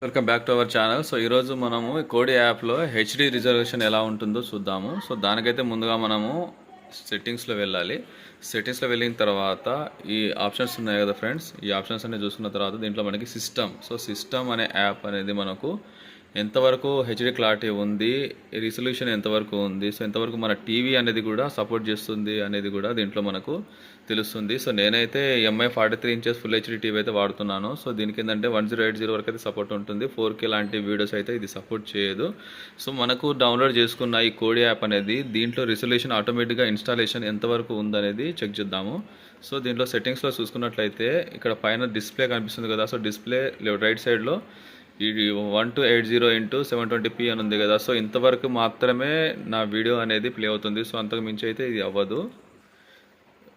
Welcome back to our channel. So ఈరోజు మనము కోడి యాప్లో హెచ్డి రిజల్యూషన్ ఎలా ఉంటుందో చూద్దాము. సో దానికైతే ముందుగా మనము సెట్టింగ్స్లో వెళ్ళాలి. సెట్టింగ్స్లో వెళ్ళిన తర్వాత ఈ ఆప్షన్స్ ఉన్నాయి కదా ఫ్రెండ్స్, ఈ ఆప్షన్స్ అన్ని చూసుకున్న తర్వాత దీంట్లో మనకి సిస్టమ్ అనే యాప్ అనేది మనకు ఎంతవరకు హెచ్డి క్లారిటీ ఉంది, రిజల్యూషన్ ఎంతవరకు ఉంది, సో ఎంతవరకు మన టీవీ అనేది కూడా సపోర్ట్ చేస్తుంది అనేది కూడా దీంట్లో మనకు తెలుస్తుంది. సో నేనైతే MI 43 inches full HD TV అయితే వాడుతున్నాను. సో దీనికి ఏంటంటే 1080 వరకు అయితే సపోర్ట్ ఉంటుంది. 4K లాంటి వీడియోస్ అయితే ఇది సపోర్ట్ చేయదు. సో మనకు డౌన్లోడ్ చేసుకున్న ఈ కోడి యాప్ అనేది దీంట్లో రిజల్యూషన్ ఆటోమేటిక్గా ఇన్స్టాలేషన్ ఎంతవరకు ఉందనేది చెక్ చేద్దాము. సో దీంట్లో సెట్టింగ్స్లో చూసుకున్నట్లయితే ఇక్కడ పైన డిస్ప్లే కనిపిస్తుంది కదా. సో డిస్ప్లే రైట్ సైడ్లో ఇది 1280x720p అని ఉంది కదా. సో ఇంతవరకు మాత్రమే నా వీడియో అనేది ప్లే అవుతుంది. సో అంతకు మించి అయితే ఇది అవ్వదు.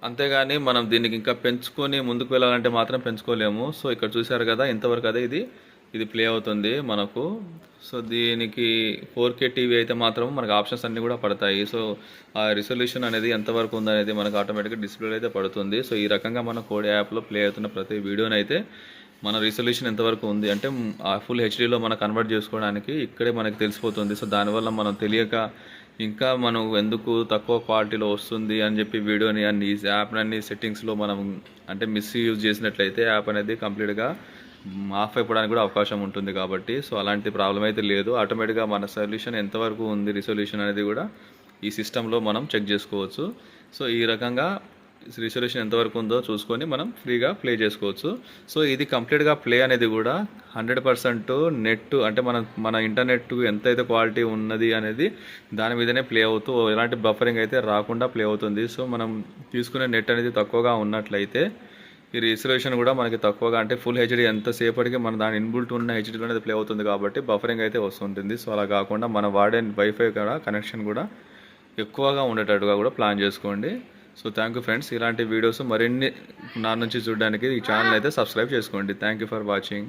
అంతేగాని మనం దీనికి ఇంకా పెంచుకొని ముందుకు వెళ్ళాలంటే మాత్రం పెంచుకోలేము. సో ఇక్కడ చూసారు కదా, ఇంతవరకు అదే ఇది ప్లే అవుతుంది మనకు. సో దీనికి 4K టీవీ అయితే మాత్రం మనకు ఆప్షన్స్ అన్నీ కూడా పడతాయి. సో ఆ రిజల్యూషన్ అనేది ఎంతవరకు ఉందనేది మనకు ఆటోమేటిక్గా డిస్ప్లే అయితే పడుతుంది. సో ఈ రకంగా మన కోడి యాప్లో ప్లే అవుతున్న ప్రతి వీడియోనైతే మన రిజల్యూషన్ ఎంతవరకు ఉంది అంటే ఫుల్ హెచ్డీలో మనం కన్వర్ట్ చేసుకోవడానికి ఇక్కడే మనకి తెలిసిపోతుంది. సో దానివల్ల మనం తెలియక ఇంకా మనం ఎందుకు తక్కువ క్వాలిటీలో వస్తుంది అని చెప్పి వీడియోని అన్ని యాప్ని సెట్టింగ్స్లో మనం అంటే మిస్యూజ్ చేసినట్లయితే యాప్ అనేది కంప్లీట్గా ఆఫ్ అయిపోవడానికి కూడా అవకాశం ఉంటుంది. కాబట్టి సో అలాంటి ప్రాబ్లం అయితే లేదు. ఆటోమేటిక్గా మన సొల్యూషన్ ఎంతవరకు ఉంది రిజల్యూషన్ అనేది కూడా ఈ సిస్టంలో మనం చెక్ చేసుకోవచ్చు. సో ఈ రకంగా రిజల్యూషన్ ఎంతవరకు ఉందో చూసుకొని మనం ఫ్రీగా ప్లే చేసుకోవచ్చు. సో ఇది కంప్లీట్గా ప్లే అనేది కూడా 100% నెట్ అంటే మన ఇంటర్నెట్ ఎంతైతే క్వాలిటీ ఉన్నది అనేది దాని మీదనే ప్లే అవుతూ ఎలాంటి బఫరింగ్ అయితే రాకుండా ప్లే అవుతుంది. సో మనం తీసుకునే నెట్ అనేది తక్కువగా ఉన్నట్లయితే ఈ రిజల్యూషన్ కూడా మనకి తక్కువగా అంటే ఫుల్ హెచ్డీ ఎంతసేపటికి మన దాని ఇన్బుల్ట్ ఉన్న హెచ్డీలో అనేది ప్లే అవుతుంది కాబట్టి బఫరింగ్ అయితే వస్తుంటుంది. సో అలా కాకుండా మనం వాడే వైఫై కూడా కనెక్షన్ కూడా ఎక్కువగా ఉండేటట్టుగా కూడా ప్లాన్ చేసుకోండి. So thank you friends. ఇలాంటి వీడియోస్ మరిన్ని నా నుంచి చూడడానికి ఈ ఛానల్ అయితే సబ్స్క్రైబ్ చేసుకోండి. Thank you for watching.